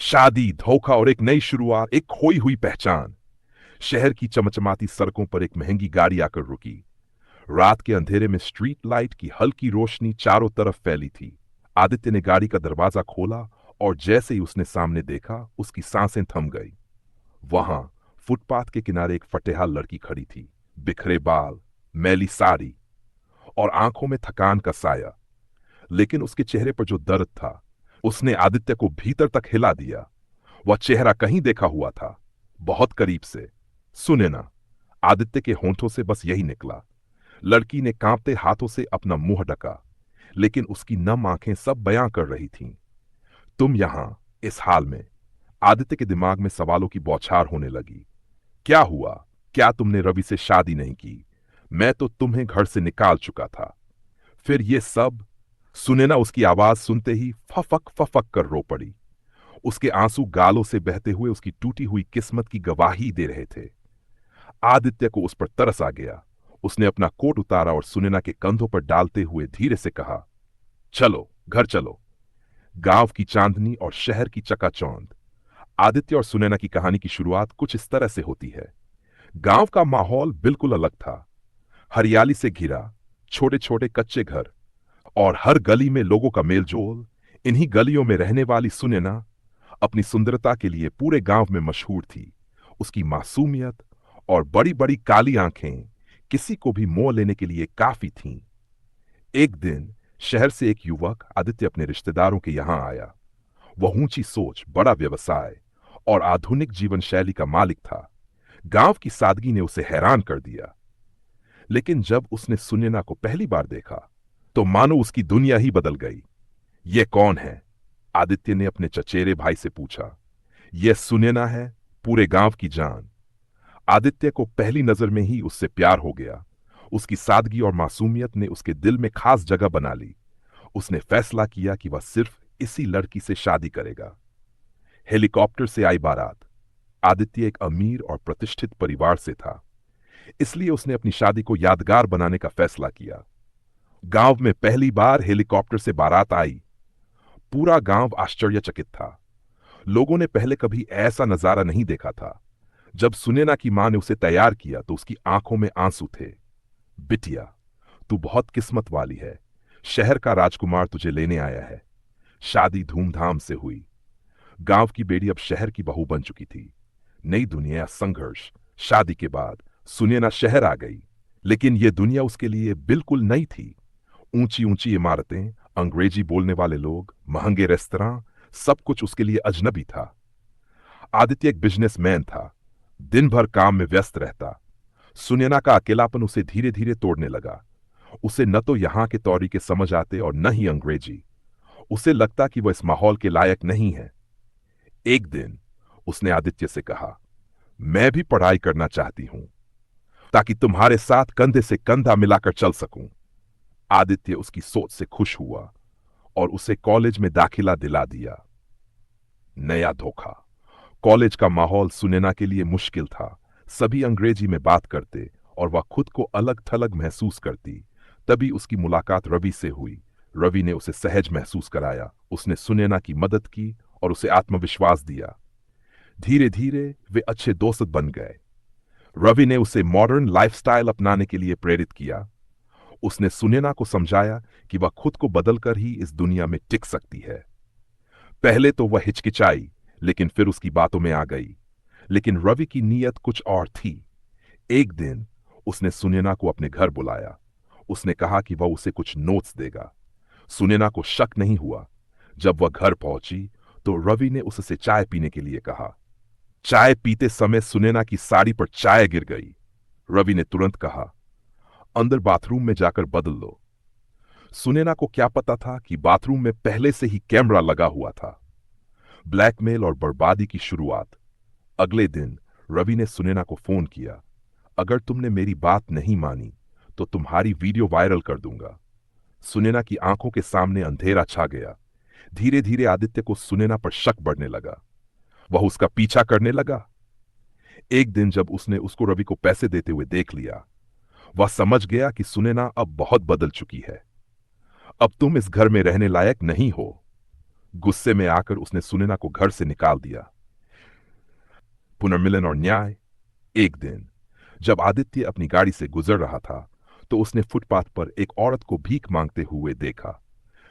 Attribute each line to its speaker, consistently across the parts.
Speaker 1: शादी, धोखा और एक नई शुरुआत, एक खोई हुई पहचान। शहर की चमचमाती सड़कों पर एक महंगी गाड़ी आकर रुकी। रात के अंधेरे में स्ट्रीट लाइट की हल्की रोशनी चारों तरफ फैली थी। आदित्य ने गाड़ी का दरवाजा खोला और जैसे ही उसने सामने देखा, उसकी सांसें थम गई। वहां फुटपाथ के किनारे एक फटेहाल लड़की खड़ी थी। बिखरे बाल, मैली साड़ी और आंखों में थकान का साया। लेकिन उसके चेहरे पर जो दर्द था, उसने आदित्य को भीतर तक हिला दिया। वह चेहरा कहीं देखा हुआ था, बहुत करीब से। सुने ना, आदित्य के होंठों से बस यही निकला। लड़की ने कांपते हाथों से अपना मुंह ढका, लेकिन उसकी नम आंखें सब बयां कर रही थीं। तुम यहां, इस हाल में? आदित्य के दिमाग में सवालों की बौछार होने लगी। क्या हुआ? क्या तुमने रवि से शादी नहीं की? मैं तो तुम्हें घर से निकाल चुका था। फिर ये सब? सुनैना उसकी आवाज सुनते ही फफक फफक कर रो पड़ी। उसके आंसू गालों से बहते हुए उसकी टूटी हुई किस्मत की गवाही दे रहे थे। आदित्य को उस पर तरस आ गया। उसने अपना कोट उतारा और सुनैना के कंधों पर डालते हुए धीरे से कहा, चलो, घर चलो। गांव की चांदनी और शहर की चकाचौंध। आदित्य और सुनैना की कहानी की शुरुआत कुछ इस तरह से होती है। गांव का माहौल बिल्कुल अलग था। हरियाली से घिरा, छोटे छोटे कच्चे घर और हर गली में लोगों का मेलजोल। इन्हीं गलियों में रहने वाली सुनैना अपनी सुंदरता के लिए पूरे गांव में मशहूर थी। उसकी मासूमियत और बड़ी बड़ी काली आंखें किसी को भी मोह लेने के लिए काफी थीं। एक दिन शहर से एक युवक आदित्य अपने रिश्तेदारों के यहां आया। वह ऊंची सोच, बड़ा व्यवसाय और आधुनिक जीवन शैली का मालिक था। गांव की सादगी ने उसे हैरान कर दिया। लेकिन जब उसने सुनैना को पहली बार देखा, तो मानो उसकी दुनिया ही बदल गई। यह कौन है? आदित्य ने अपने चचेरे भाई से पूछा। यह सुनैना है, पूरे गांव की जान। आदित्य को पहली नजर में ही उससे प्यार हो गया। उसकी सादगी और मासूमियत ने उसके दिल में खास जगह बना ली। उसने फैसला किया कि वह सिर्फ इसी लड़की से शादी करेगा। हेलीकॉप्टर से आई बारात। आदित्य एक अमीर और प्रतिष्ठित परिवार से था, इसलिए उसने अपनी शादी को यादगार बनाने का फैसला किया। गांव में पहली बार हेलीकॉप्टर से बारात आई। पूरा गांव आश्चर्यचकित था। लोगों ने पहले कभी ऐसा नजारा नहीं देखा था। जब सुनैना की मां ने उसे तैयार किया तो उसकी आंखों में आंसू थे। बिटिया, तू बहुत किस्मत वाली है। शहर का राजकुमार तुझे लेने आया है। शादी धूमधाम से हुई। गांव की बेटी अब शहर की बहू बन चुकी थी। नई दुनिया, संघर्ष। शादी के बाद सुनैना शहर आ गई, लेकिन यह दुनिया उसके लिए बिल्कुल नई थी। ऊंची ऊंची इमारतें, अंग्रेजी बोलने वाले लोग, महंगे रेस्तरां, सब कुछ उसके लिए अजनबी था। आदित्य एक बिजनेसमैन था, दिन भर काम में व्यस्त रहता। सुनैना का अकेलापन उसे धीरे धीरे तोड़ने लगा। उसे न तो यहां के तौरीके समझ आते और न ही अंग्रेजी। उसे लगता कि वह इस माहौल के लायक नहीं है। एक दिन उसने आदित्य से कहा, मैं भी पढ़ाई करना चाहती हूं, ताकि तुम्हारे साथ कंधे से कंधा मिलाकर चल सकूं। आदित्य उसकी सोच से खुश हुआ और उसे कॉलेज में दाखिला दिला दिया। नया धोखा। कॉलेज का माहौल सुनैना के लिए मुश्किल था। सभी अंग्रेजी में बात करते और वह खुद को अलग थलग महसूस करती। तभी उसकी मुलाकात रवि से हुई। रवि ने उसे सहज महसूस कराया। उसने सुनैना की मदद की और उसे आत्मविश्वास दिया। धीरे धीरे वे अच्छे दोस्त बन गए। रवि ने उसे मॉडर्न लाइफस्टाइल अपनाने के लिए प्रेरित किया। उसने सुनैना को समझाया कि वह खुद को बदलकर ही इस दुनिया में टिक सकती है। पहले तो वह हिचकिचाई, लेकिन फिर उसकी बातों में आ गई। लेकिन रवि की नीयत कुछ और थी। एक दिन उसने सुनैना को अपने घर बुलाया। उसने कहा कि वह उसे कुछ नोट्स देगा। सुनैना को शक नहीं हुआ। जब वह घर पहुंची तो रवि ने उससे चाय पीने के लिए कहा। चाय पीते समय सुनैना की साड़ी पर चाय गिर गई। रवि ने तुरंत कहा, अंदर बाथरूम में जाकर बदल लो। सुनैना को क्या पता था कि बाथरूम में पहले से ही कैमरा लगा हुआ था। ब्लैकमेल और बर्बादी की शुरुआत। अगले दिन रवि ने सुनैना को फोन किया। अगर तुमने मेरी बात नहीं मानी तो तुम्हारी वीडियो वायरल कर दूंगा। सुनैना की आंखों के सामने अंधेरा छा गया। धीरे धीरे आदित्य को सुनैना पर शक बढ़ने लगा। वह उसका पीछा करने लगा। एक दिन जब उसने उसको रवि को पैसे देते हुए देख लिया, वह समझ गया कि सुनैना अब बहुत बदल चुकी है। अब तुम इस घर में रहने लायक नहीं हो। गुस्से में आकर उसने सुनैना को घर से निकाल दिया। पुनर्मिलन और न्याय। एक दिन जब आदित्य अपनी गाड़ी से गुजर रहा था तो उसने फुटपाथ पर एक औरत को भीख मांगते हुए देखा।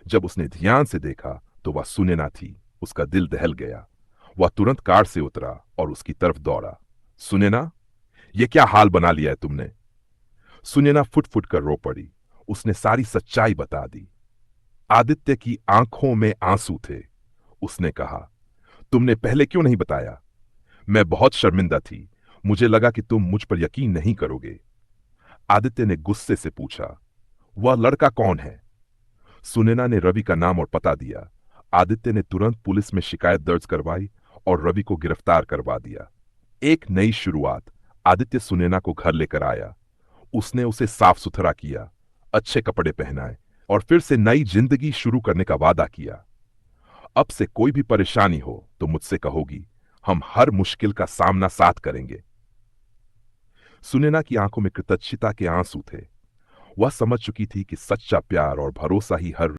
Speaker 1: जब उसने ध्यान से देखा तो वह सुनैना थी। उसका दिल दहल गया। वह तुरंत कार से उतरा और उसकी तरफ दौड़ा। सुनैना, यह क्या हाल बना लिया है तुमने? सुनैना फुट फुट कर रो पड़ी। उसने सारी सच्चाई बता दी। आदित्य की आंखों में आंसू थे। उसने कहा, तुमने पहले क्यों नहीं बताया? मैं बहुत शर्मिंदा थी। मुझे लगा कि तुम मुझ पर यकीन नहीं करोगे। आदित्य ने गुस्से से पूछा, वह लड़का कौन है? सुनैना ने रवि का नाम और पता दिया। आदित्य ने तुरंत पुलिस में शिकायत दर्ज करवाई और रवि को गिरफ्तार करवा दिया। एक नई शुरुआत। आदित्य सुनैना को घर लेकर आया। उसने उसे साफ सुथरा किया, अच्छे कपड़े पहनाए और फिर से नई जिंदगी शुरू करने का वादा किया। अब से कोई भी परेशानी हो तो मुझसे कहोगी, हम हर मुश्किल का सामना साथ करेंगे। सुनैना की आंखों में कृतज्ञता के आंसू थे। वह समझ चुकी थी कि सच्चा प्यार और भरोसा ही हर